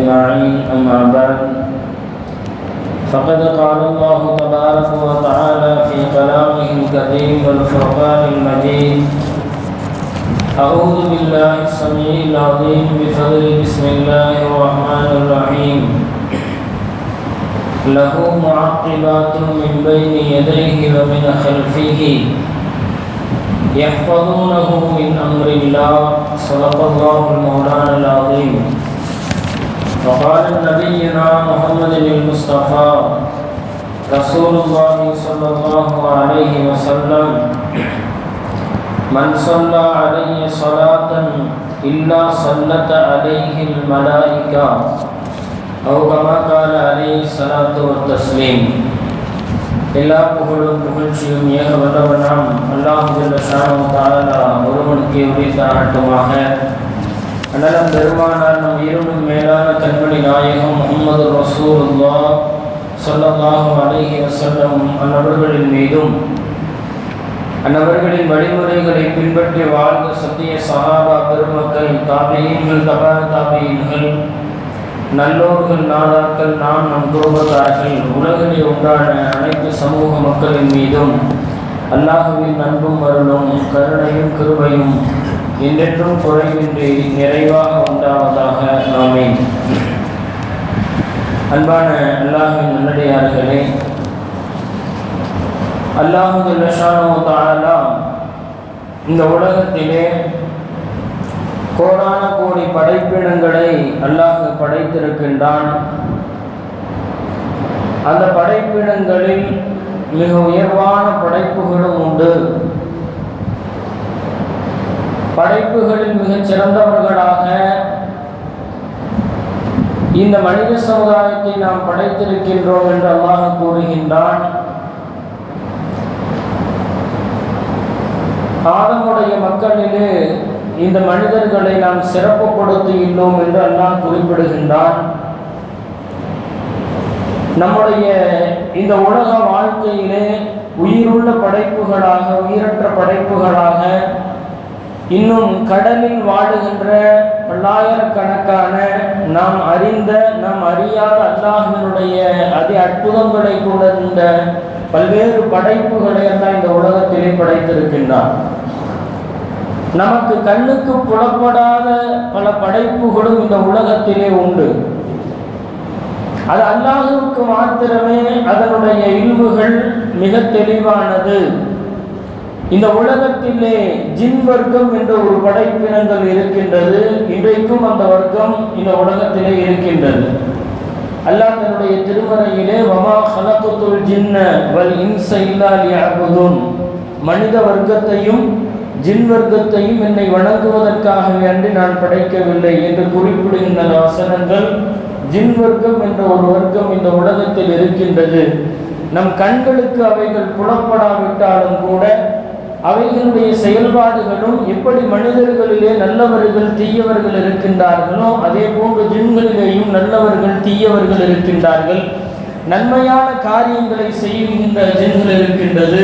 أجمعين. أما بعد فقد قال الله تبارك وتعالى في كلامه الكريم والفرقان المجيد: أعوذ بالله السميع العظيم بفضل بسم الله الرحمن الرحيم. له معقبات من بين يديه ومن خلفه يحفظونه من أمر الله. صدق الله المولانا العظيم. وقال نبينا محمد المصطفى رسول الله صلى الله عليه وسلم: من صلى عليه صلاة إلا صلت عليه الملائكة أو كما قال عليه الصلاة والتسليم. எல்லா புகழும் புகழ்ச்சியும் ஏக வல்லவனாம் அல்லாஹ் ஜல்ல ஷானஹு தஆலா ஒருவனுக்கு உரித்தாகட்டுமாக. அண்ணலம் பெருமானார் நம் இருளும் மேலான கண்மணி நாயகம் முஹம்மது ரசூலுல்லாஹ் ஸல்லல்லாஹு அலைஹி வஸல்லம் அன்னவர்களின் மீதும் அன்னவர்களின் வழிமுறைகளை பின்பற்றி வாழ்ந்த சத்திய சஹாபா பெருமக்கள், தாபியீன்கள், தபா தாபியீன்கள், நல்லோர்கள், நாதாக்கள், நாம் நம் குடும்பத்தார்கள், உலகிலே உண்டான அனைத்து சமூக மக்களின் மீதும் அல்லாஹுவின் அன்பும் அருளும் கருணையும் கிருபையும் என்றென்றும் குறைவின்றி நிறைவாக உண்டாவதாக. ஆமீன். அன்பான அல்லாஹுவின் நல்லடியார்களே, அல்லாஹு ஜல்ல ஷானஹு தஆலா இந்த உலகத்திலே கோடான கோடி படைப்பினங்களை அல்லாஹ் படைத்திருக்கின்றான். அந்த படைப்பினங்களில் மிக உயர்வான படைப்புகளும் உண்டு. படைப்புகளில் மிகச் சிறந்தவர்களாக இந்த மனித சமுதாயத்தை நாம் படைத்திருக்கின்றோம் என்று அல்லாஹ் கூறுகின்றான். ஆதமுடைய மக்களிலே இந்த மனிதர்களை நாம் சிறப்புப்படுத்தியுள்ளோம் என்று அல்லாஹ் குறிப்பிடுகின்றான். நம்முடைய இந்த உலக வாழ்க்கையிலே உயிருள்ள படைப்புகளாக, உயிரற்ற படைப்புகளாக, இன்னும் கடலில் வாழுகின்ற பல்லாயிரக்கணக்கான நாம் அறிந்த நாம் அறியாத அல்லாஹ்வினுடைய அதி அற்புதங்களை கூட இந்த பல்வேறு படைப்புகளை எல்லாம் இந்த உலகத்திலே படைத்திருக்கின்றான். நமக்கு கண்ணுக்கு புலப்படாத பல படைப்புகளும் இந்த உலகத்திலே உண்டு. அது அல்லாஹ்வுக்கு மாத்திரமே அதனுடைய இல்முகள் மிக தெளிவானது. இந்த உலகத்திலே ஜின் வர்க்கம் என்ற ஒரு படைப்பினங்கள் இருக்கின்றது. இன்றைக்கும் அந்த வர்க்கம் இந்த உலகத்திலே இருக்கின்றது. அல்லாஹ் தன்னுடைய திருமறையிலே வமா ஹலக்துல் ஜின்ன வல் இன்ஸ இல்லா லியஅபுதுன், மனித வர்க்கத்தையும் ஜின் வர்க்கத்தையும் என்னை வணங்குவதற்காக வேண்டி நான் படைக்கவில்லை என்று குறிப்பிடுகின்ற வசனங்கள். ஜின் வர்க்கம் என்ற ஒரு வர்க்கம் இந்த உலகத்தில் இருக்கின்றது. நம் கண்களுக்கு அவைகள் புலப்படாவிட்டாலும் கூட அவைகளுடைய செயல்பாடுகளும் எப்படி மனிதர்களிலே நல்லவர்கள் தீயவர்கள் இருக்கின்றார்களோ அதே போன்று ஜின்களிலேயும் நல்லவர்கள் தீயவர்கள் இருக்கின்றார்கள். நன்மையான காரியங்களை செய்கின்ற ஜின்கள் இருக்கின்றது,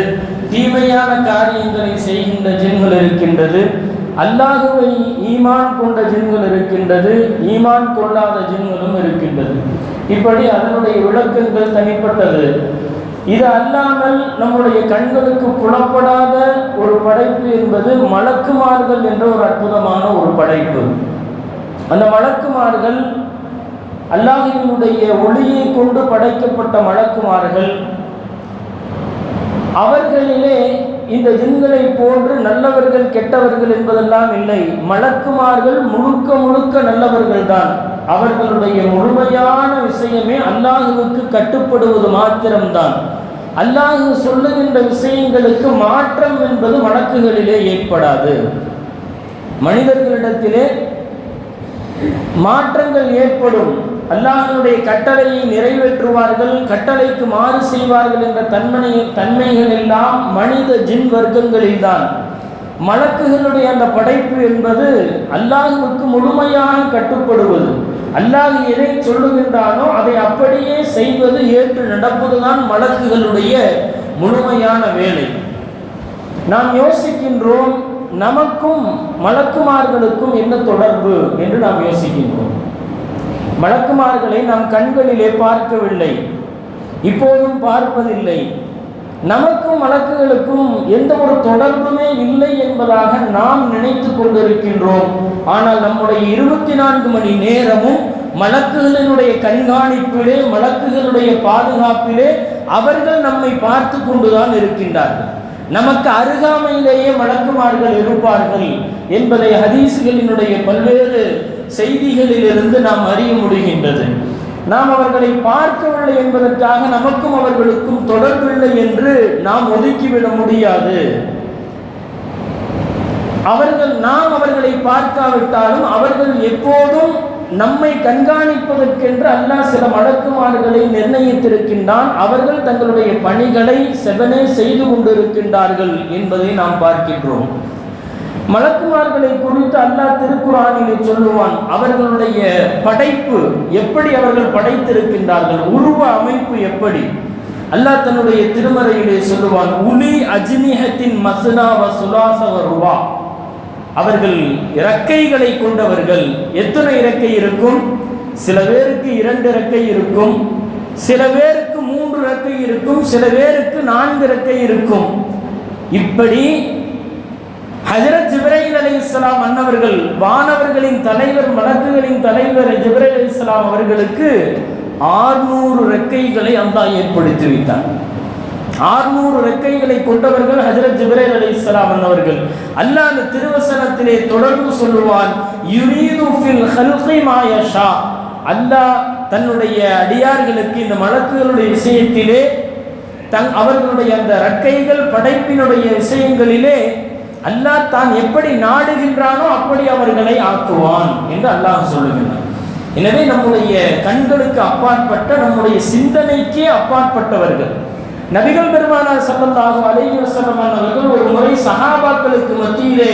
தீமையான காரியங்களை செய்கின்ற ஜின்கள் இருக்கின்றது. அல்லாஹுவை ஈமான் கொண்ட ஜின்கள் இருக்கின்றது, ஈமான் கொள்ளாத ஜின்களும் இருக்கின்றது. இப்படி அதனுடைய விளக்கங்கள் தனிப்பட்டது. இது அல்லாமல் நம்முடைய கண்களுக்கு புலப்படாத ஒரு படைப்பு என்பது மலக்குமார்கள் என்ற ஒரு அற்புதமான ஒரு படைப்பு. அந்த மலக்குமார்கள் அல்லாஹ்வினுடைய ஒளியை கொண்டு படைக்கப்பட்ட மலக்குமார்கள். அவர்களிலே இந்த ஜின்களை போன்று நல்லவர்கள் கெட்டவர்கள் என்பதெல்லாம் இல்லை. மலக்குமார்கள் முழுக்க முழுக்க நல்லவர்கள் தான். அவர்களுடைய முழுமையான விஷயமே அல்லாஹுவுக்கு கட்டுப்படுவது மாத்திரம்தான். அல்லாஹ் சொல்லுகின்ற விஷயங்களுக்கு மாற்றம் என்பது மலக்குகளிலே ஏற்படாது. மனிதர்களிடத்திலே மாற்றங்கள் ஏற்படும். அல்லாஹ்வுடைய கட்டளையை நிறைவேற்றுவார்கள், கட்டளைக்கு மாறு செய்வார்கள் என்ற தன்மைகள் எல்லாம் மனித ஜின் வர்க்கங்களில்தான். மலக்குகளுடைய அந்த படைப்பு என்பது அல்லாஹ்வுக்கு முழுமையாக கட்டுப்படுவது. அல்லாஹ் எதை சொல்லுகின்றானோ அதை அப்படியே செய்வது, ஏற்று நடப்பதுதான் மலக்குகளுடைய முழுமையான வேலை. நாம் யோசிக்கின்றோம், நமக்கும் மலக்குமார்களுக்கும் என்ன தொடர்பு என்று நாம் யோசிக்கின்றோம். மலக்குமார்களை நாம் கண்களிலே பார்க்கவில்லை, இப்போதும் பார்ப்பதில்லை. நமக்கும் மலக்குகளுக்கும் எந்த ஒரு தொடர்புமே இல்லை என்பதாக நாம் நினைத்து கொண்டிருக்கின்றோம். ஆனால் நம்முடைய 24 மணி நேரமும் மலக்குகளினுடைய கண்காணிப்பிலே, மலக்குகளுடைய பாதுகாப்பிலே அவர்கள் நம்மை பார்த்து கொண்டுதான் இருக்கின்றார்கள். நமக்கு அருகாமையிலேயே மலக்குமார்கள் இருப்பார்கள் என்பதை ஹதீஸ்களினுடைய பல்வேறு செய்திகளிலிருந்து நாம் அறிய முடிகின்றது. நாம் அவர்களை பார்க்கவில்லை என்பதற்காக நமக்கும் அவர்களுக்கும் தொடர்பில்லை என்று நாம் ஒதுக்கிவிட முடியாது. நாம் அவர்களை பார்க்காவிட்டாலும் அவர்கள் எப்போதும் நம்மை கண்காணிப்பதற்கென்று அல்லாஹ் சில மலக்குமார்களை நிர்ணயித்திருக்கின்றான். அவர்கள் தங்களுடைய பணிகளை செவனே செய்து கொண்டிருக்கின்றார்கள் என்பதை நாம் பார்க்கின்றோம். மலக்குமார்களை குறித்து அல்லாஹ் திருக்குர்ஆனிலே சொல்லுவான், அவர்களுடைய படைப்பு எப்படி அவர்கள் படைத்திருக்கின்றார்கள், உருவ அமைப்பு எப்படி. அல்லாஹ் தன்னுடைய திருமறையிலே சொல்லுவான், உலி அஜ்னிஹத்தின் மஸ்னா வ சுலாஸ வ ருபா. அவர்கள் இறக்கைகளை கொண்டவர்கள். எத்தனை இறக்கை இருக்கும்? சில பேருக்கு 2 இறக்கை இருக்கும், சில பேருக்கு 3 இறக்கை இருக்கும், சில பேருக்கு 4 இறக்கை இருக்கும். இப்படி ஹஜ்ரத் ஜிப்ரீல் அலைஹிஸ்ஸலாம் அன்னவர்கள், வானவர்களின் தலைவர், மலக்குகளின் தலைவர் ஜிப்ரீல் அலைஹிஸ்ஸலாம் அவர்களுக்கு 600 இறக்கைகளை அல்லாஹ் ஏற்படுத்தி வைத்தார். 600 இறக்கைகளை கொண்டவர்கள் ஹஜ்ரத் ஜிப்ரீல் அலைஹிஸ்ஸலாம் அன்னவர்கள். அல்லாஹ் அந்த திருவசனத்திலே தொடர்ந்து சொல்லுவான், யுரீது ஃபில் ஹல்கி மா யஷா. அல்லாஹ் தன்னுடைய அடியார்களுக்கு இந்த மலக்குகளுடைய விஷயத்திலே அவர்களுடைய அந்த இறக்கைகள் படைப்பினுடைய விஷயங்களிலே அல்லாஹ் தான் எப்படி நாடுகின்றானோ அப்படி அவர்களை ஆக்குவான் என்று அல்லாஹ் சொல்லுகிறான். எனவே நம்முடைய கண்களுக்கு அப்பாற்பட்ட, நம்முடைய சிந்தனைக்கே அப்பாற்பட்டவர்கள். நபிகள் பெருமானார் ஸல்லல்லாஹு அலைஹி வஸல்லம் அவர்கள் ஒரு முறை சஹாபாக்களுக்கு மத்தியிலே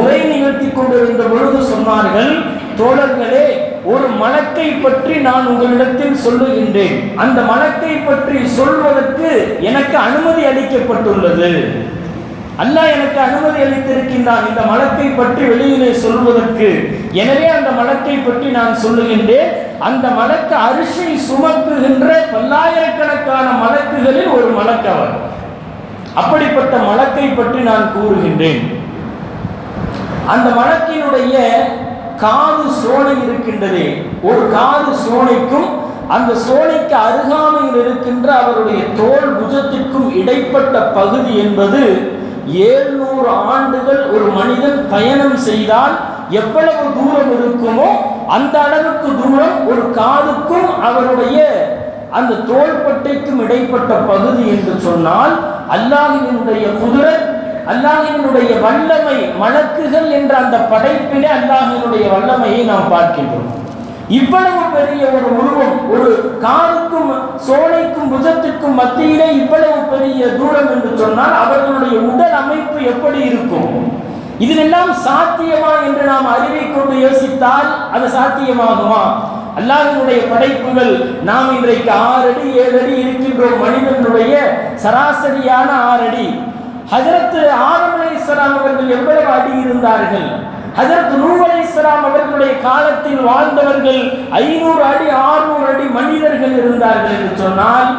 உரை நிகழ்த்தி கொண்டிருந்த பொழுது சொன்னார்கள், தோழர்களே, ஒரு மலக்கை பற்றி நான் உங்களிடத்தில் சொல்லுகின்றேன். அந்த மலக்கை பற்றி சொல்வதற்கு எனக்கு அனுமதி அளிக்கப்பட்டுள்ளது. அல்லாஹ் எனக்கு அனுமதி அளித்திருக்கின்றான் இந்த மலக்கை பற்றி வெளியிலே சொல்வதற்கு. எனவே அந்த மலக்கை பற்றி நான் சொல்லுகின்றேன். அந்த மலக்கு அரிசை சுமக்குகின்ற பல்லாயிரக்கணக்கான மலக்குகளில் ஒரு மலக்கவர். அப்படிப்பட்ட மலக்கை பற்றி நான் கூறுகின்றேன். அந்த மலக்கினுடைய காது சோனை இருக்கின்றதே, ஒரு காது சோனைக்கும் அந்த சோனைக்கு அருகாமையில் இருக்கின்ற அவருடைய தோல் புஜத்திற்கும் இடைப்பட்ட பகுதி என்பது 700 ஆண்டுகள் ஒரு மனிதன் பயணம் செய்தால் எவ்வளவு தூரம் இருக்குமோ அந்த அளவுக்கு தூரம் ஒரு காதுக்கும் அவருடைய அந்த தோள்பட்டைக்கும் இடைப்பட்ட பகுதி என்று சொன்னால், அல்லாஹ்வினுடைய குதிரத், அல்லாஹ்வினுடைய வல்லமை, மலக்குகள் என்ற அந்த படைப்பிலே அல்லாஹ்வினுடைய வல்லமையை நாம் பார்க்கின்றோம். இவ்வளவு பெரிய ஒரு உருவம், ஒரு காதுக்கும் சோலைக்கும் புஜத்திற்கும் மத்தியிலே இவ்வளவு பெரிய தூரம் என்று சொன்னால் அவர்களுடைய உடல் அமைப்பு எப்படி இருக்கும்? இதெல்லாம் சாத்தியமா என்று நாம் அறிவை கொண்டு யோசித்தால் அது சாத்தியமாகுமா? அல்லாஹ்வினுடைய படைப்புகள், நாம் இன்றைக்கு 6 அடி 7 அடி இருக்கின்றோம். மனிதனுடைய சராசரியான 6 அடி. ஹஜ்ரத் ஆதம் அலைஹிஸ்ஸலாம் அவர்கள் எவ்வளவு அடி இருந்தார்கள்? ஹஜ்ரத் நூஹ் அலைஹிஸ்ஸலாம் அவர்களுடைய காலத்தில் வாழ்ந்தவர்கள் 500 அடி 600 அடி மனிதர்கள் இருந்தார்கள் என்று சொன்னால்,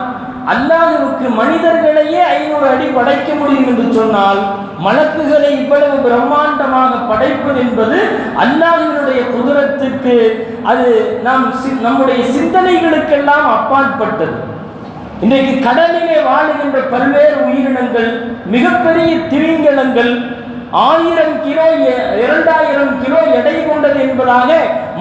அல்லாஹ்வுக்கு மனிதர்களையே 500 அடி படைக்க முடியும் என்று சொன்னால், மலக்குகளை இவ்வளவு பிரம்மாண்டமாக படைப்பது என்பது அல்லாஹ்வினுடைய குதிரத்துக்கு, அது நம்முடைய சிந்தனைகளுக்கெல்லாம் அப்பாற்பட்டது. இன்றைக்கு கடலிலே வாழுகின்ற பல்வேறு உயிரினங்கள், மிகப்பெரிய திமிங்கலங்கள் 1000 கிலோ 2000 கிலோ எடை கொண்டது என்பதாக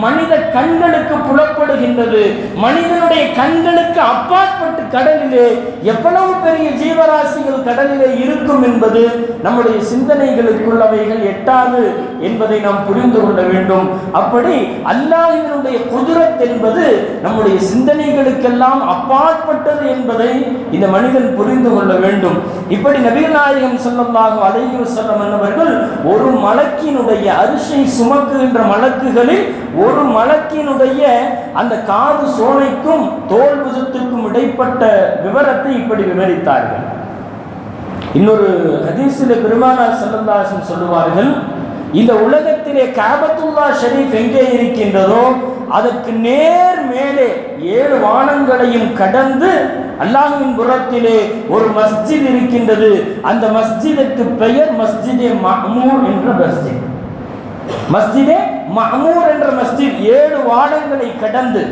மனித கண்களுக்கு புலப்படுகின்றது. மனிதனுடைய கண்களுக்கு அப்பாற்பட்டு கடலிலே எவ்வளவு பெரிய ஜீவராசிகள் கடலிலே இருக்கும் என்பது நம்முடைய சிந்தனைகளுக்குள் அவைகள் எட்டாது என்பதை நாம் புரிந்து கொள்ள வேண்டும். அப்படி அல்லாஹ்வினுடைய குதிரத் என்பது நம்முடைய சிந்தனைகளுக்கெல்லாம் அப்பாற்பட்டது என்பதை இந்த மனிதன் புரிந்து கொள்ள வேண்டும். இப்படி நபிகள் நாயகம் ஸல்லல்லாஹு அலைஹி வஸல்லம் அவர்கள் ஒரு மலக்கினுடைய அரிசை சுமக்குகின்ற மலக்குகளில் ஒரு மலக்கினுடைய அந்த காது சோனைக்கும் தோல் புஜத்திற்கும் இடைப்பட்ட விவரத்தை இப்படி விவரித்தார்கள். இன்னொரு ஹதீஸிலே பெருமானார் ஸல்லல்லாஹு அலைஹி வஸல்லம் சொல்லுவார்கள், இந்த உலகத்திலே காபத்துல்லாஹ் ஷரீஃப் எங்கே இருக்கின்றதோ அதற்கு நேர் மேலே 7 வானங்களையும் கடந்து அல்லாஹ்வின் புறத்திலே ஒரு மஸ்ஜித் இருக்கின்றது. அந்த மஸ்ஜிதுக்கு பெயர் மஸ்ஜிதே மஅமூர் என்ற மஸ்ஜித். மஸ்ஜிதே மஅமூர் என்ற மஸ்ஜித் 7 வானங்களை கடந்து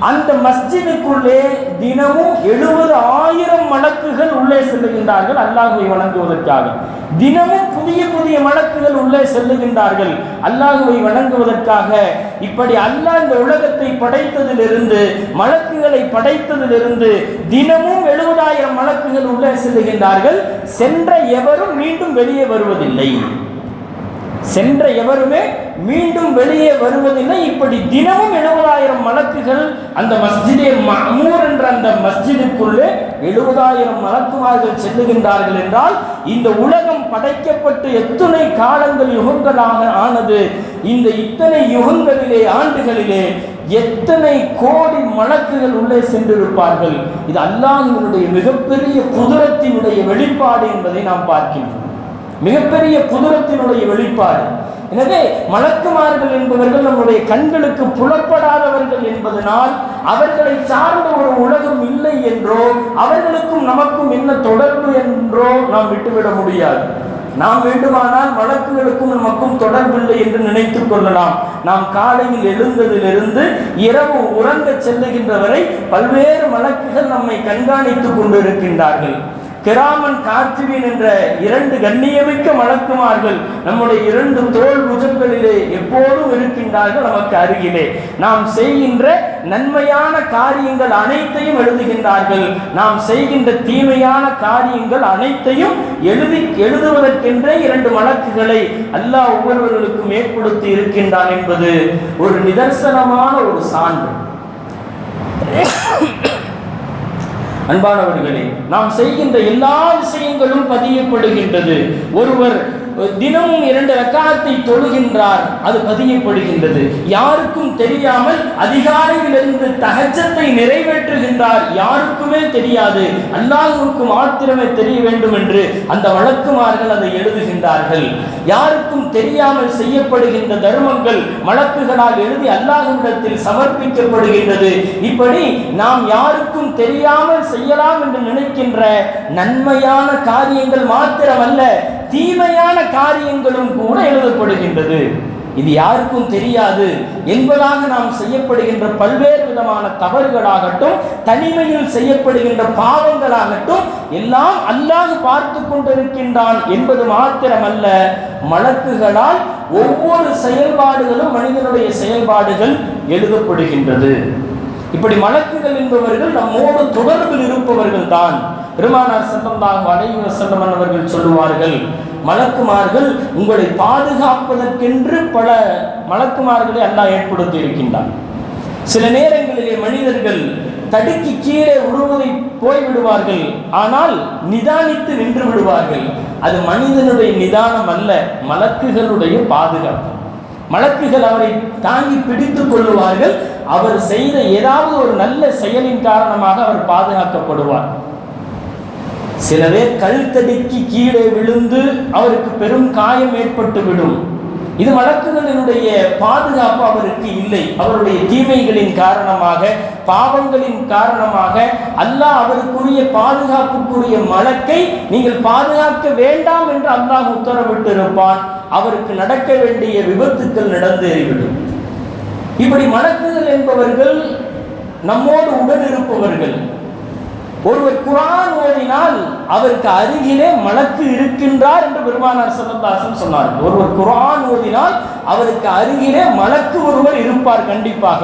அந்த மஸ்ஜிதுக்குள்ளே தினமும் 70,000 மலக்குகள் உள்ளே செல்லுகின்றார்கள் அல்லாஹ்வை வணங்குவதற்காக. தினமும் புதிய புதிய மலக்குகள் உள்ளே செல்லுகின்றார்கள் அல்லாஹ்வை வணங்குவதற்காக. இப்படி அல்லாஹ் இந்த உலகத்தை படைத்ததிலிருந்து, மலக்குகளை படைத்ததிலிருந்து தினமும் 70,000 மலக்குகள் உள்ளே செல்லுகின்றார்கள். சென்ற எவரும் மீண்டும் வெளியே வருவதில்லை. சென்ற எவருமே மீண்டும் வெளியே வருவதில்லை. இப்படி தினமும் 70,000 மலக்குகள் அந்த மஸ்ஜிதே மஅமூர் என்ற அந்த மஸ்ஜிதுக்குள்ளே 70,000 மலக்குமார்கள் செல்லுகின்றார்கள் என்றால் இந்த உலகம் படைக்கப்பட்டு எத்தனை காலங்கள் யுகங்களாக ஆனது. இந்த இத்தனை யுகங்களிலே, ஆண்டுகளிலே எத்தனை கோடி மலக்குகள் உள்ளே சென்றிருப்பார்கள். இது அல்லாஹ்வினுடைய மிகப்பெரிய குதிரத்தினுடைய வெளிப்பாடு என்பதை நாம் பார்க்கின்றோம். மிகப்பெரிய குதிரத்தினுடைய வெளிப்பாடு. எனவே மலக்குமார்கள் என்பவர்கள் நம்முடைய கண்களுக்கு புலப்படாதவர்கள் என்பதனால் அவர்களை சார்ந்த ஒரு உலகம் இல்லை என்றோ, அவர்களுக்கும் நமக்கும் என்ன தொடர்பு என்றோ நாம் விட்டுவிட முடியாது. நாம் வேண்டுமானால் மலக்குகளுக்கும் நமக்கும் தொடர்பில்லை என்று நினைத்துக் கொள்ளலாம். நாம் காலையில் எழுந்ததிலிருந்து இரவு உறங்க செல்லுகின்ற வரை பல்வேறு மலக்குகள் நம்மை கண்காணித்துக் கொண்டிருக்கின்றார்கள். கிராமன் காத்திபீன் என்ற 2 கண்ணியமிக்க மலக்குமார்கள் நம்முடைய 2 தோள் புஜங்களிலே எப்போதும் இருக்கின்றார்கள் நமக்கு அருகிலே. நாம் செய்கின்ற நன்மையான காரியங்கள் அனைத்தையும் எழுதுகின்றார்கள். நாம் செய்கின்ற தீமையான காரியங்கள் அனைத்தையும் எழுதுவதற்கென்றே 2 மலக்குகளை அல்லாஹ் ஒவ்வொருவர்களுக்கும் ஏற்படுத்தி இருக்கின்றான் என்பது ஒரு நிதர்சனமான ஒரு சான்று. அன்பானவர்களே, நாம் செய்கின்ற எல்லா விஷயங்களும் பதியப்படுகின்றது. ஒருவர் தினமும் 2 ரக்காத்தை தொழுகின்றார், அது பதியப்படுகின்றது. யாருக்கும் தெரியாமல் அதிகாலையிலிருந்து தஹஜ்ஜத்தை நிறைவேற்றுகின்றார், யாருக்குமே தெரியாது, அல்லாஹ்வுக்கு மாத்திரமே தெரிய வேண்டும் என்று அந்த வழக்குமார்கள் அதை எழுதுகின்றார்கள். யாருக்கும் தெரியாமல் செய்யப்படுகின்ற தர்மங்கள் மலக்குகளால் எழுதி அல்லாஹ்விடத்தில் சமர்ப்பிக்கப்படுகின்றது. இப்படி நாம் யாருக்கும் தெரியாமல் செய்யலாம் என்று நினைக்கின்ற நன்மையான காரியங்கள் மாத்திரமல்ல, தீமையான காரியங்களும் கூட எழுதப்படுகின்றது. இது யாருக்கும் தெரியாது என்பதாக நாம் செய்யப்படுகின்ற பல்வேறு விதமான தவறுகளாகட்டும், தனிமையில் செய்யப்படுகின்ற பாவங்களாகட்டும் எல்லாம் அல்லாஹ் பார்த்து கொண்டிருக்கின்றான் என்பது மாத்திரமல்ல, மலக்குகளால் ஒவ்வொரு செயல்பாடுகளும் மனிதனுடைய செயல்பாடுகள் எழுதப்படுகின்றது. இப்படி மலக்குகள் என்பவர்கள் நம்மோடு தொடர்பில் இருப்பவர்கள் தான். பெருமானார் ஸல்லல்லாஹு அலைஹி வஸல்லம் அவர்கள் சொல்லுவார்கள், மலக்குமார்கள் உங்களை பாதுகாப்பதற்கென்று பல மலக்குமார்களை அல்லாஹ் ஏற்படுத்தி இருக்கின்றான். சில நேரங்களிலே மனிதர்கள் தடுக்கி கீழே உருவதை போய்விடுவார்கள், ஆனால் நிதானித்து நின்று விடுவார்கள். அது மனிதனுடைய நிதானம் அல்ல, மலக்குகளுடைய பாதுகாப்பு. மலக்குகள் அவரை தாங்கி பிடித்துக் கொள்ளுவார்கள். அவர் செய்த ஏதாவது ஒரு நல்ல செயலின் காரணமாக அவர் பாதுகாக்கப்படுவார். சில பேர் கல் தடுக்கி கீழே விழுந்து அவருக்கு பெரும் காயம் ஏற்பட்டு விடும். இது மலக்குகளினுடைய பாதுகாப்பு அவருக்கு இல்லை. அவருடைய தீமைகளின் காரணமாக, பாவங்களின் காரணமாக அல்லாஹ் அவருக்குரிய பாதுகாப்புக்குரிய மலக்கை நீங்கள் பாதுகாக்க வேண்டாம் என்று அல்லாஹ் உத்தரவிட்டு இருப்பான். அவருக்கு நடக்க வேண்டிய விபத்துக்கள் நடந்தேறிவிடும். இப்படி மலக்குகள் என்பவர்கள் நம்மோடு உடன் இருப்பவர்கள். ஒருவர் குர்ஆன் ஓதினால் அவருக்கு அருகிலே மலக்கு இருக்கின்றார் என்று பெருமானார் ஸல்லல்லாஹு அலைஹி வஸல்லம் சொன்னார்கள். ஒருவர் குர்ஆன் ஓதினால் அவருக்கு அருகிலே மலக்கு ஒருவர் இருப்பார் கண்டிப்பாக.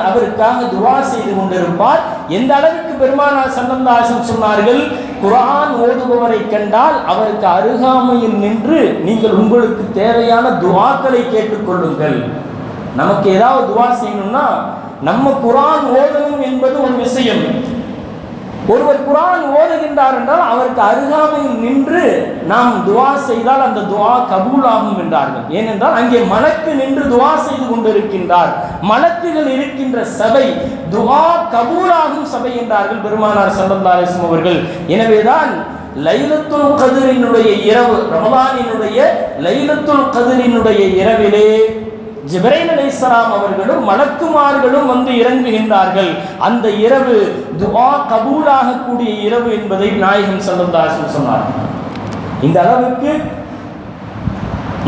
அவருக்காக துஆ செய்து கொண்டிருப்பார். எந்த அளவுக்கு பெருமானார் ஸல்லல்லாஹு அலைஹி வஸல்லம் சொன்னார்கள், குர்ஆன் ஓதுபவரை கண்டால் அவருக்கு அருகாமையில் நின்று நீங்கள் உங்களுக்கு தேவையான துஆக்களை கேட்டுக்கொள்ளுங்கள். நமக்கு ஏதாவது துஆ செய்யணும்னா நம்ம குர்ஆன் ஓதணும் என்பது ஒரு விஷயம். ஒருவர் குர்ஆன் ஓதுகின்றார் என்றால் அவருக்கு அருகாமையில் நின்று நாம் துஆ செய்தால் அந்த துஆ கபூலாகும் என்றார்கள். ஏனென்றால் அங்கே மலக்கு நின்று துஆ செய்து கொண்டிருக்கின்றார். மலக்குகள் இருக்கின்ற சபை துஆ கபூலாகும் சபை என்றார்கள் பெருமானார் ஸல்லல்லாஹு அலைஹி வஸல்லம் அவர்கள். எனவேதான் லைலத்துல் கத்ரினுடைய இரவு, ரமலானினுடைய லைலத்துல் கத்ரினுடைய இரவிலே ஜிப்ரீல் அலைஹிஸ்ஸலாம் அவர்களும் மலக்குமார்களும் வந்து இறங்குகின்றார்கள். அந்த இரவு துஆ கபூலாகக்கூடிய இரவு என்பதை நாயகம் ஸல்லல்லாஹு அலைஹி வஸல்லம் சொன்னார்கள். இந்த அளவுக்கு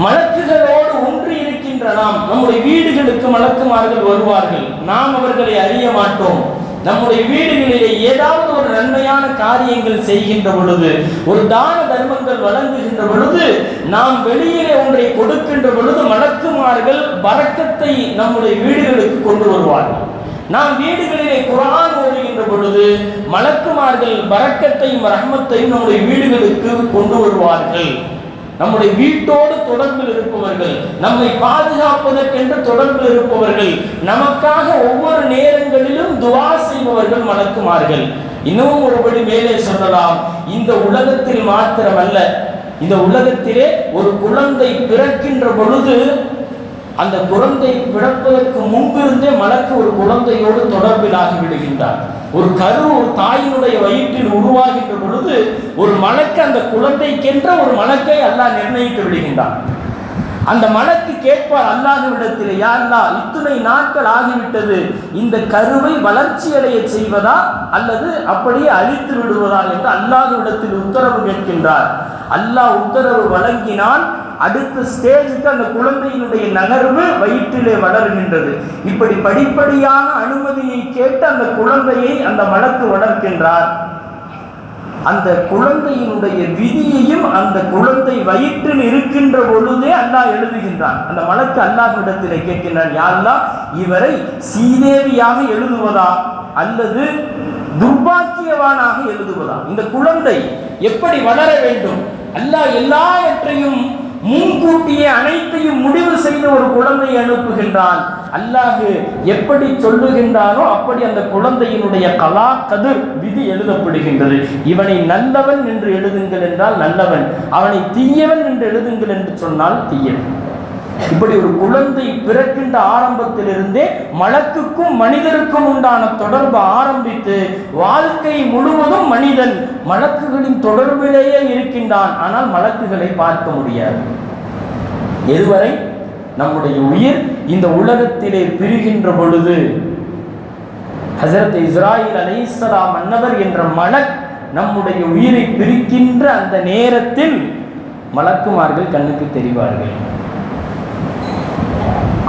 மலக்குகளோடு ஒன்று இருக்கின்ற நாம், நம்முடைய வீடுகளுக்கு மலக்குமார்கள் வருவார்கள், நாம் அவர்களை அறிய மாட்டோம். நம்முடைய வீடுகளிலே ஏதாவது ஒரு நன்மையான காரியங்கள் செய்கின்ற பொழுது, ஒரு தான தர்மங்கள் வழங்குகின்ற பொழுது, நாம் வெளியிலே ஒன்றை கொடுக்கின்ற பொழுது மலக்குமார்கள் பரக்கத்தை நம்முடைய வீடுகளுக்கு கொண்டு வருவார்கள். நாம் வீடுகளிலே குர்ஆன் ஓதுகின்ற பொழுது மலக்குமார்கள் பரக்கத்தையும் ரஹ்மத்தையும் நம்முடைய வீடுகளுக்கு கொண்டு வருவார்கள். நம்முடைய வீட்டோடு தொடர்பில் இருப்பவர்கள், நம்மை பாதுகாப்பதற்கென்று தொடர்பில் இருப்பவர்கள், நமக்காக ஒவ்வொரு நேரங்களிலும் துஆ செய்பவர்கள் மலக்குமார்கள். இன்னும் ஒருபடி மேலே சொல்லலாம், இந்த உலகத்தில் மாத்திரமல்ல, இந்த உலகத்திலே ஒரு குழந்தை பிறக்கின்ற பொழுது அந்த குழந்தை பிறப்பதற்கு முன்பிருந்தே மலக்கு ஒரு குழந்தையோடு தொடர்பில் ஆகிவிடுகின்றார். ஒரு கரு ஒரு தாயினுடைய வயிற்றில் உருவாகின்ற பொழுது ஒரு மலக்கு அந்த குழந்தைக்கென்ற ஒரு மலக்கை அல்லாஹ் நிர்ணயித்து விடுகின்றான். அந்த மலக்கு கேட்பார் அல்லாஹ்விடத்தில், யா அல்லாஹ், இத்தனை நாட்கள் ஆகிவிட்டது, இந்த கருவை வளர்ச்சி அடைய செய்வதா அல்லது அப்படியே அழித்து விடுவதா என்று அல்லாஹ்விடத்தில் உத்தரவு கேட்கின்றார். அல்லாஹ் உத்தரவு வழங்கினால் அடுத்த ஸ்டேஜுக்கு அந்த குழந்தையினுடைய நகர்வு வயிற்றிலே வளர்கின்றது. இப்படி படிப்படியான அனுமதியை கேட்டு அந்த குழந்தையை அந்த மலக்கு வளர்க்கின்றார். அந்த குழந்தையினுடைய விதியையும் அந்த குழந்தை வயிற்றில் இருக்கின்ற பொழுதே அல்லாஹ் எழுதுகின்றான். அந்த மலக்கு அல்லாஹ்விடத்திலே கேட்கின்றான், யா அல்லாஹ், இவரை சீதேவியாக எழுதுவதா அல்லது துர்பாக்கியவானாக எழுதுவதா? இந்த குழந்தை எப்படி வளர வேண்டும்? அல்லாஹ் எல்லாவற்றையும் முன்கூட்டியே அனைத்தையும் முடிவு செய்து ஒரு குழந்தையை அனுப்புகின்றான். அல்லாஹ் எப்படி சொல்லுகின்றானோ அப்படி அந்த குழந்தையினுடைய கலா கதிர் விதி எழுதப்படுகின்றது. இவனை நல்லவன் என்று எழுதுங்கள் என்றால் நல்லவன், அவனை தீயவன் என்று எழுதுங்கள் என்று சொன்னால் தீயவன். இப்படி ஒரு குழந்தை பிறக்கின்ற ஆரம்பத்திலிருந்தே மலக்குக்கும் மனிதருக்கும் உண்டான தொடர்பு ஆரம்பித்து வாழ்க்கை முழுவதும் மனிதன் மலக்குகளின் தொடர்பிலேயே இருக்கின்றான். ஆனால் மலக்குகளை பார்க்க முடியாது. எதுவரை நம்முடைய உயிர் இந்த உலகத்திலே பிரிகின்ற பொழுது ஹஸரத் இஸ்ராயில் அலைஹிஸ்ஸலாம் அன்னவர் என்ற மலக் நம்முடைய உயிரை பிரிக்கின்ற அந்த நேரத்தில் மலக்குமார்கள் கண்ணுக்கு தெரிவார்கள்.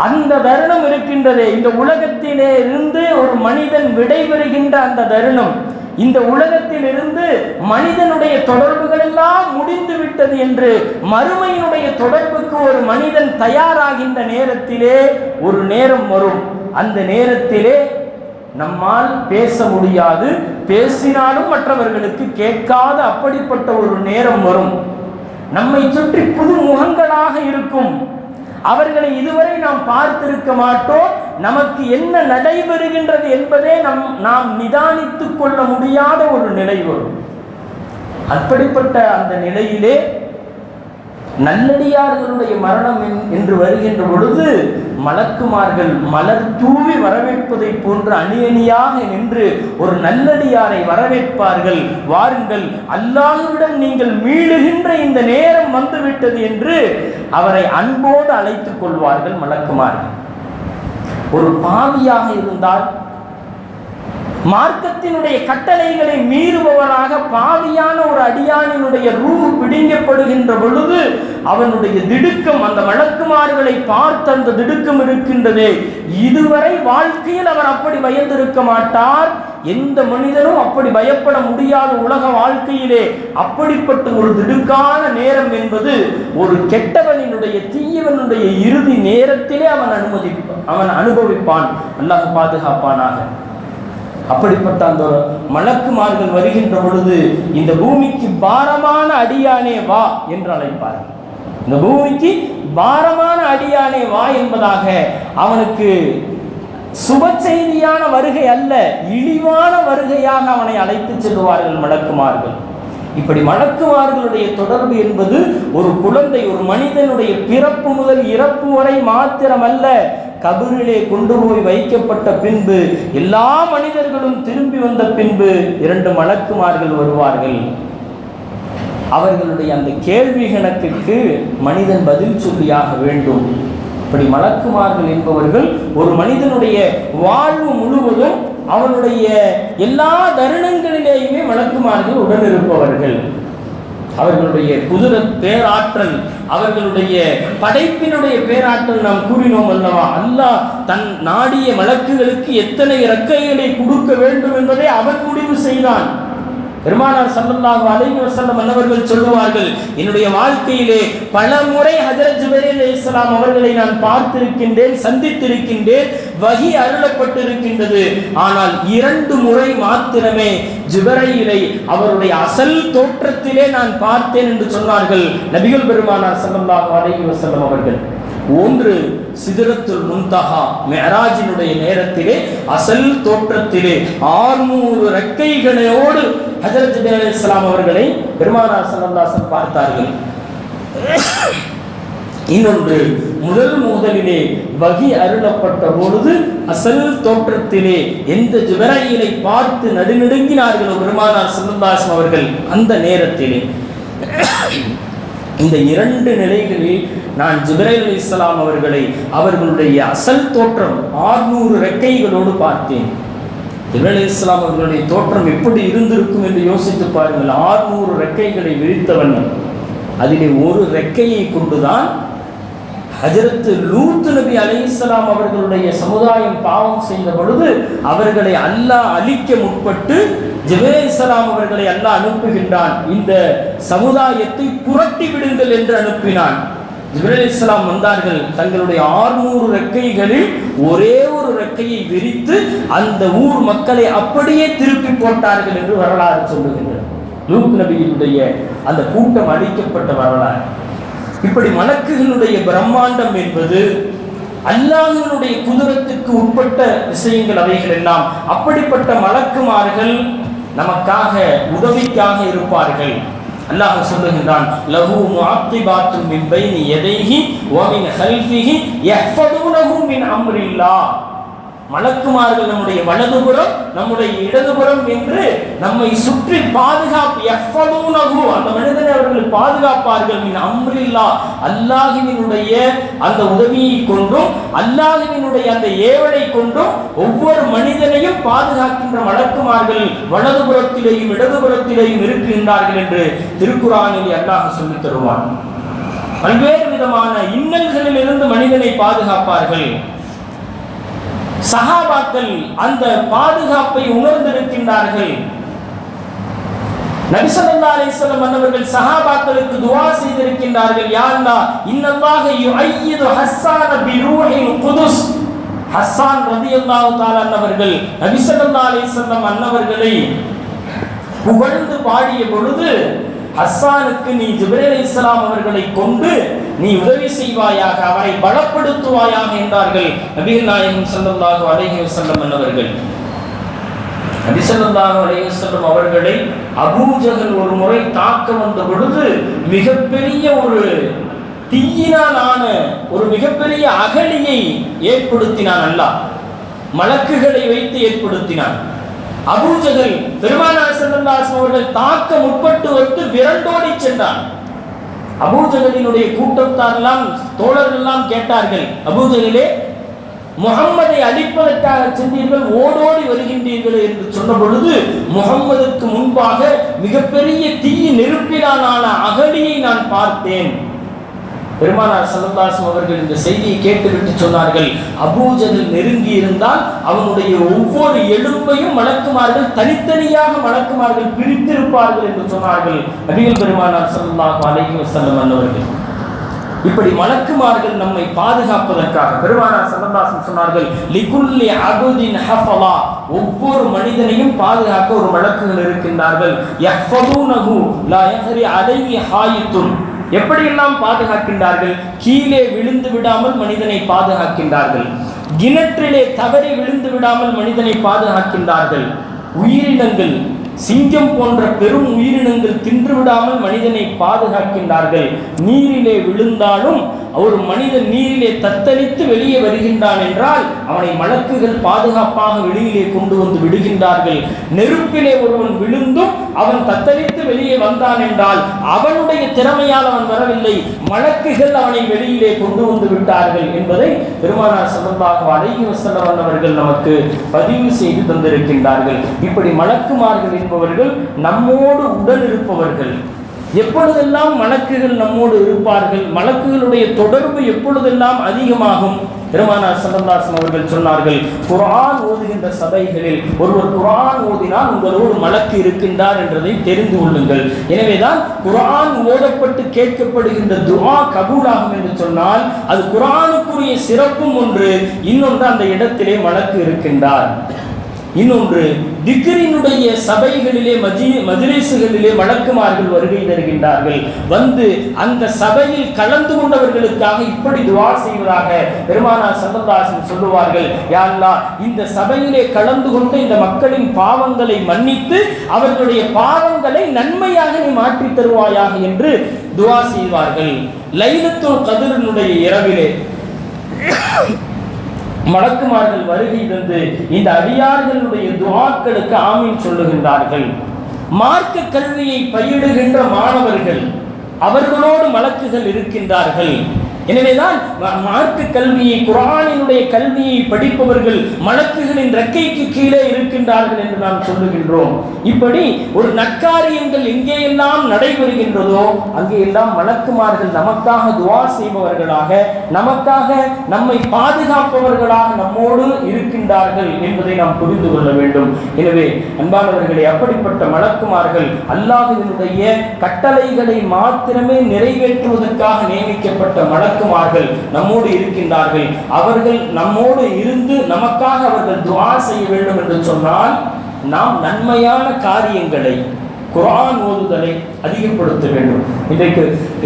அந்த தருணம் இருக்கின்றதே, இந்த உலகத்திலே இருந்து ஒரு மனிதன் விடைபெறுகின்ற அந்த தருணம், இந்த உலகத்தில் இருந்து மனிதனுடைய தொடர்புகள் எல்லாம் முடிந்து விட்டது என்று மறுமையினுடைய தொடர்புக்கு ஒரு மனிதன் தயாராகின்ற நேரத்திலே ஒரு நேரம் வரும். அந்த நேரத்திலே நம்மால் பேச முடியாது, பேசினாலும் மற்றவர்களுக்கு கேட்காத அப்படிப்பட்ட ஒரு நேரம் வரும். நம்மை சுற்றி புது முகங்களாக இருக்கும். அவர்களை இதுவரை நாம் பார்த்திருக்க மாட்டோம். நமக்கு என்ன நடைபெறுகின்றது என்பதே நாம் நிதானித்துக் கொள்ள முடியாத ஒரு நிலை வரும். அப்படிப்பட்ட அந்த நிலையிலே நல்லடியார்களுடைய மரணம் என்று வருகின்ற பொழுது மலக்குமார்கள் மலர் தூவி வரவேற்பதை போன்று அணி அணியாக நின்று ஒரு நல்லடியாரை வரவேற்பார்கள். வாருங்கள், அல்லாஹ்விடம் நீங்கள் மீளுகின்ற இந்த நேரம் வந்துவிட்டது என்று அவரை அன்போடு அழைத்துக் கொள்வார்கள் மலக்குமார்கள். ஒரு பாவியாக இருந்தால், மார்க்கத்தினுடைய கட்டளைகளை மீறுபவராக பாவியான ஒரு அடியானினுடைய ரூஹ் பிடிங்கப்படுகின்ற பொழுது அவனுடைய திடுக்கம், அந்த மலக்குமார்களை பார்த்த அந்த திடுக்கம் இருக்கின்றதே, இதுவரை வாழ்க்கையில் அவர் அப்படி பயந்திருக்க மாட்டார். எந்த மனிதனும் அப்படி பயப்பட முடியாத உலக வாழ்க்கையிலே அப்படிப்பட்ட ஒரு திடுக்கான நேரம் என்பது ஒரு கெட்டவனினுடைய தீயவனுடைய இறுதி நேரத்திலே அவன் அனுபவிப்பான். அல்லாஹ் பாதுகாப்பானாக. அப்படிப்பட்ட அந்த மலக்குமார்கள் வருகின்ற பொழுது இந்த பூமிக்கு பாரமான அடியானே வா என்று அழைப்பார். இந்த பூமிக்கு பாரமான அடியானே வா என்பதாக அவனுக்கு சுப செய்தியான வருகை அல்ல, இழிவான வருகையாக அவனை அழைத்து செல்வார்கள் மலக்குமார்கள். இப்படி மலக்குமார்களுடைய தொடர்பு என்பது ஒரு குழந்தை, ஒரு மனிதனுடைய பிறப்பு முதல் இறப்பு வரை மாத்திரமல்ல, கபரிலே கொண்டு போய் வைக்கப்பட்ட பின்பு எல்லா மனிதர்களும் திரும்பி வந்த பின்பு 2 மலக்குமார்கள் வருவார்கள். அவர்களுடைய அந்த கேள்வி கணக்குக்கு மனிதன் பதில் சொல்லியாக வேண்டும். இப்படி மலக்குமார்கள் என்பவர்கள் ஒரு மனிதனுடைய வாழ்வு முழுவதும் அவனுடைய எல்லா தருணங்களிலேயுமே மலக்குமார்கள் உடன் இருப்பவர்கள். அவர்களுடைய குதிரத் பேராற்றல், அவர்களுடைய படைப்பினுடைய பேராற்றல் நாம் கூறினோம் அல்லவா? அல்லாஹ் தன் நாடிய மலக்குகளுக்கு எத்தனை இறக்கைகளை கொடுக்க வேண்டும் என்பதை அவன் முடிவு செய்தான். பெருமானார் ஸல்லல்லாஹு அலைஹி வஸல்லம் அவர்கள் சொல்லுவார்கள், என்னுடைய வாழ்க்கையிலே பல முறை ஹஜ்ரத் ஜிப்ரீல் அலைஹிஸ்ஸலாம் அவர்களை நான் பார்த்திருக்கின்றேன், சந்தித்திருக்கின்றேன், வஹி அருளப்பட்டிருக்கின்றது. ஆனால் 2 முறை மாத்திரமே ஜிப்ரீலை அவருடைய அசல் தோற்றத்திலே நான் பார்த்தேன் என்று சொன்னார்கள் நபிகள் பெருமானார் ஸல்லல்லாஹு அலைஹி வஸல்லம் அவர்கள். ஒன்று சிதறத்துல் முன்தஹா மிஅராஜினுடைய நேரத்திலே அசல் தோற்றத்திலே 600 ரெக்கைகளோடு ஹஜ்ரத் ஜிப்ரீல் அலைஹிஸ்ஸலாம் அவர்களை பெருமானார் ஸல்லல்லாஹு அலைஹி வஸல்லம் பார்த்தார்கள். இன்னொன்று முதலிலே வஹி அருளப்பட்ட பொழுது அசல் தோற்றத்திலே எந்த ஜிப்ரீலை பார்த்து நடுநடுங்கினார்களோ பெருமானார் ஸல்லல்லாஹு அலைஹி வஸல்லம் அவர்கள், அந்த நேரத்திலே இந்த 2 நிலைகளில் நான் ஜிப்ரீல் அலைஹிஸ்ஸலாம் அவர்களை அவர்களுடைய அசல் தோற்றம் 600 ரெக்கைகளோடு பார்த்தேன். ஜிப்ரீல் அலைஹிஸ்ஸலாம் அவர்களுடைய தோற்றம் எப்படி இருந்திருக்கும் என்று யோசித்து பாருங்கள். 600 ரெக்கைகளை விரித்தவன், அதிலே ஒரு ரெக்கையை கொண்டுதான் ஹஜ்ரத் லூத் நபி அலைஹிஸ்ஸலாம் அவர்களுடைய சமுதாயம் பாவம் செய்த பொழுது அவர்களை அல்லாஹ் அழிக்க முற்பட்டு ஜிப்ரீல் அலைஹிஸ்ஸலாம் அவர்களை அல்லாஹ் அனுப்புகின்றான். இந்த சமுதாயத்தை புரட்டி விடுங்கள் என்று அனுப்பினான். ஜிப்ரீல் அலைஹிஸ்ஸலாம் வந்தார்கள். தங்களுடைய 600 ரெக்கைகளில் ஒரே ஒரு ரெக்கையை விரித்து அந்த ஊர் மக்களை அப்படியே திருப்பி போட்டார்கள் என்று வரலாறு சொல்லுகின்றனர். லூத் நபியினுடைய அந்த கூட்டம் அழிக்கப்பட்ட வரலாறு. இப்படி மலக்குகளுடைய பிரம்மாண்டம் என்பது அல்லாஹ்வினுடைய குதிரத்துக்கு உட்பட்ட விஷயங்கள் அவைகள் எல்லாம். அப்படிப்பட்ட மலக்குமார்கள் நமக்காக உதவிக்காக இருப்பார்கள். அல்லாஹ் சொல்லுகின்றான், லஹு முஅக்கிபாத்தும் மின் பைனி யதைஹி வ மின் ஹல்ஃபிஹி யஹ்ஃபதுனஹு மின் அம்ரில்லாஹ். மலக்குமார்கள் நம்முடைய வலதுபுறம் நம்முடைய இடதுபுறம் என்று நம்மை சுற்றி பாதுகாப்பு, யஹ்ஃபதுனஹு, அந்த மனிதனை அவர்கள் பாதுகாப்பார்கள், மின் அம்ரில்லாஹ், அல்லாஹ்வினுடைய அந்த உதவியை கொண்டும் அல்லாஹ்வினுடைய அந்த ஏவலை கொண்டும் ஒவ்வொரு மனிதனையும் பாதுகாக்கின்ற மலக்குமார்கள் வலதுபுறத்திலேயும் இடதுபுறத்திலேயும் இருக்கின்றார்கள் என்று திருக்குர்ஆனில் அல்லாஹ் சொல்லித் தருவான். பல்வேறு விதமான இன்னல்களில் இருந்து மனிதனை பாதுகாப்பார்கள். சஹாபாக்கள் அந்த பாதுகாப்பை உணர்ந்திருக்கின்றார்கள். நபி ஸல்லல்லாஹு அலைஹி வஸல்லம் அவர்கள் சஹாபாக்களுக்கு துஆ செய்திருக்கின்றார்கள், யா அல்லாஹ் இன்னல்லாஹ யுஅய்யிது ஹஸ்ஸான பிரூஹில் குதுஸ். ஹஸ்ஸான் ரலியல்லாஹு தஆலா அவர்கள் நபி ஸல்லல்லாஹு அலைஹி வஸல்லம் அன்னவர்களை புகழ்ந்து பாடிய பொழுது, ஹஸ்ஸானுக்கு நீ ஜிப்ரீல் அலைஹிஸ்ஸலாம் அவர்களை கொண்டு நீ உதவி செய்வாயாக, அவரை பலப்படுத்துவாயாக என்றார்கள் நபிகள் நாயகம் ஸல்லல்லாஹு அலைஹி வஸல்லம் அவர்கள். நபி ஸல்லல்லாஹு அலைஹி வஸல்லம் அவர்களை அபூ ஜஹல் ஒரு முறை தாக்க வந்த பொழுது மிகப்பெரிய ஒரு தீயினாலான ஒரு மிகப்பெரிய அகழியை ஏற்படுத்தினான். அல்லாஹ் மலக்குகளை வைத்து ஏற்படுத்தினான். அபூ ஜஹல் பெருமானார் ஸல்லல்லாஹு அலைஹி வஸல்லம் அவர்கள் தாக்க முற்பட்டு வந்து விரண்டோடி சென்றான். அபூ ஜஹலினுடைய கூட்டத்தாரெல்லாம் தோழர்கள் எல்லாம் கேட்டார்கள், அபூ ஜஹலே, முஹம்மதை அழிப்பதற்காக சென்றீர்கள், ஓடோடி வருகின்றீர்கள் என்று சொன்ன பொழுது, முஹம்மதுக்கு முன்பாக மிகப்பெரிய தீ நெருப்பிலான அகழியை நான் பார்த்தேன். பெருமானார் ஸல்லல்லாஹு அலைஹி வஸல்லம் அவர்கள் இந்த செய்தியை கேட்டுவிட்டு சொன்னார்கள், அபூ ஜஹல் நெருங்கி இருந்தால் அவனுடைய ஒவ்வொரு எலும்பையும் மலக்குமார்கள் தனித்தனியாக மலக்குமார்கள் பிரித்திருப்பார்கள் என்று சொன்னார்கள் நபிகள் பெருமானார் ஸல்லல்லாஹு அலைஹி வஸல்லம் அவர்கள். இப்படி மலக்குமார்கள் நம்மை பாதுகாப்பதற்காக பெருமானார் ஸல்லல்லாஹு அலைஹி வஸல்லம் சொன்னார்கள், லிகுல்லி அபுதின் ஹஃபலா, ஒவ்வொரு மனிதனையும் பாதுகாக்க ஒரு மலக்குகள் இருக்கின்றார்கள். யஹ்ஃபதுனஹு லா யஹ்ரி அலைஹி ஹாயித்துன், எப்படியெல்லாம் பாதுகாக்கின்றார்கள்? கீழே விழுந்து விடாமல் மனிதனை பாதுகாக்கின்றார்கள். கிணற்றிலே தவறி விழுந்து விடாமல் மனிதனை பாதுகாக்கின்றார்கள். உயிரினங்கள் சிங்கம் போன்ற பெரும் உயிரினங்கள் தின்றுவிடாமல் மனிதனை பாதுகாக்கின்றார்கள். நீரிலே விழுந்தாலும் ஒரு மனிதன் நீரிலே தத்தளித்து வெளியே வருகின்றான் என்றால் அவனை மலக்குகள் பாதுகாப்பாக வெளியிலே கொண்டு வந்து விடுகின்றார்கள். நெருப்பிலே ஒருவன் விழுந்தும் அவன் தத்தளித்து வெளியே வந்தான் என்றால் அவனுடைய திறமையால் அவன் வரவில்லை, மலக்குகள் அவனை வெளியிலே கொண்டு வந்து விட்டார்கள் என்பதை பெருமானார் ஸல்லல்லாஹு அலைஹி வஸல்லம் அவர்கள் நமக்கு பதிவு செய்து தந்திருக்கின்றார்கள். இப்படி மலக்குமார்கள் என்பவர்கள் நம்மோடு உடன் இருப்பவர்கள். எப்பொழுதெல்லாம் மலக்குகள் நம்மோடு இருப்பார்கள், மலக்குகளுடைய தொடர்பு எப்பொழுதெல்லாம் அதிகமாகும்? பெருமானார் ஸல்லல்லாஹு அலைஹி வஸல்லம் அவர்கள் சொன்னார்கள், குர்ஆன் ஓதுகின்ற சபைகளில் ஒருவர் குர்ஆன் ஓதினால் உங்களோடு மலக்கு இருக்கின்றார் என்றதை தெரிந்து கொள்ளுங்கள். எனவேதான் குர்ஆன் ஓதப்பட்டு கேட்கப்படுகின்ற துஆ கபூலாகும் என்று சொன்னால் அது குர்ஆனுக்குரிய சிறப்பும் ஒன்று, இன்னொன்று அந்த இடத்திலே மலக்கு இருக்கின்றார். இன்னொன்று, திக்ரினுடைய சபைகளிலே மஜ்லிஸ்களிலே மலக்குமார்கள் வருகை தருகின்றார்கள். வந்து அந்த சபையில் கலந்து கொண்டவர்களுக்காக இப்படி துஆ செய்வதாக பெருமானார் ஸல்லல்லாஹு அலைஹி வஸல்லம் சொல்லுவார்கள், யா அல்லாஹ், இந்த சபையிலே கலந்து கொண்ட இந்த மக்களின் பாவங்களை மன்னித்து அவர்களுடைய பாவங்களை நன்மையாக நீ மாற்றி தருவாயாக என்று துஆ செய்வார்கள். லைலத்துல் கத்ரினுடைய இரவிலே மலக்குமார்கள் வருகை தந்து இந்த அடியார்களுடைய துஆக்களுக்கு ஆமீன் சொல்லுகின்றார்கள். மார்க்க கல்வியை பயிலுகின்ற மாணவர்கள் அவர்களோடு மலக்குகள் இருக்கின்றார்கள். எனவேதான் மார்க்க கல்வியை, குர்ஆனினுடைய கல்வியை படிப்பவர்கள் மலக்குகளின் ரெக்கைக்கு கீழே இருக்கின்றார்கள் என்று நாம் சொல்லுகின்றோம். இப்படி ஒரு நற்காரியங்கள் எங்கேயெல்லாம் நடைபெறுகின்றதோ அங்கேயெல்லாம் மலக்குமார்கள் நமக்காக துஆ செய்பவர்களாக, நமக்காக நம்மை பாதுகாப்பவர்களாக நம்மோடு இருக்கின்றார்கள் என்பதை நாம் புரிந்து கொள்ள வேண்டும். எனவே அன்பானவர்களே, அப்படிப்பட்ட மலக்குமார்கள் அல்லாஹ்வினுடைய கட்டளைகளை மாத்திரமே நிறைவேற்றுவதற்காக நியமிக்கப்பட்ட மலக்குமார்கள் நம்மோடு இருக்கின்றார்கள். அவர்கள் நம்மோடு இருந்து நமக்காக அவர்கள் துஆ செய்ய வேண்டும் என்று சொன்னால் நாம் நன்மையான காரியங்களை, குர்ஆன் ஓதுதலை அதிகப்படுத்த வேண்டும். இன்றைக்கு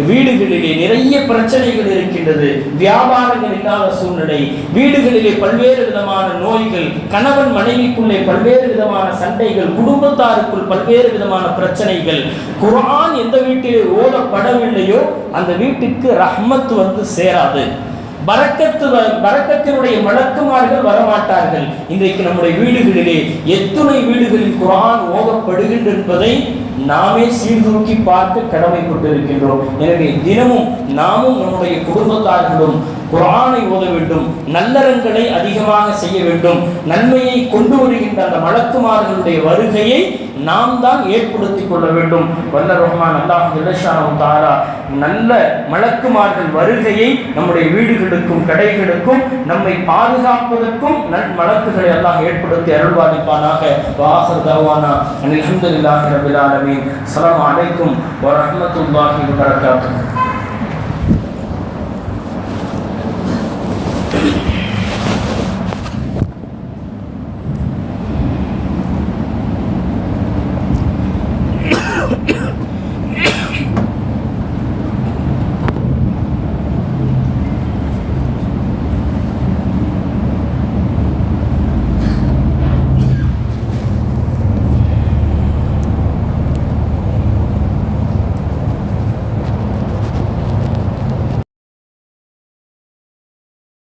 வீடுகளிலே நிறைய பிரச்சனைகள் இருக்கின்றது. வியாபாரங்கள் இல்லாத சூழ்நிலை, வீடுகளிலே பல்வேறு விதமான நோய்கள், கணவன் மனைவிக்குள்ளே பல்வேறு விதமான சண்டைகள், குடும்பத்தாருக்குள் பல்வேறு விதமான பிரச்சனைகள். குர்ஆன் எந்த வீட்டிலே ஓதப்படவில்லையோ அந்த வீட்டுக்கு ரஹ்மத் வந்து சேராது. பரக்கத்தினுடைய மலக்குமார்கள் வரமாட்டார்கள். இன்றைக்கு நம்முடைய வீடுகளிலே எத்துணை வீடுகளில் குர்ஆன் ஓதப்படுகின்ற என்பதை நாமே சீர்தூக்கி பார்க்க கடமைப்பட்டிருக்கின்றோம். எனவே தினமும் நாமும் நம்முடைய குடும்பத்தார்களும் குர்ஆனை ஓத வேண்டும், நல்லறங்களை அதிகமாக செய்ய வேண்டும். நன்மையை கொண்டு வருகின்ற அந்த மலக்குமார்களுடைய வருகையை நாம் தான் ஏற்படுத்திக் கொள்ள வேண்டும். வல்ல ரஹ்மான் அல்லாஹ் ஜல்லஷானஹு தஆலா நல்ல மலக்குமார்கள் வருகையை நம்முடைய வீடுகளுக்கும் கடைகளுக்கும் நம்மை பாதுகாப்பதற்கும் மலக்குகளை அல்லாஹ் ஏற்படுத்தி அருள்வாளிப்பானாக. வாஹிர் தஅவானா அல்ஹம்துலில்லாஹி ரப்பில் ஆலமீன். அஸ்ஸலாமு அலைக்கும் வ ரஹ்மத்துல்லாஹி வ பரகாத்துஹு.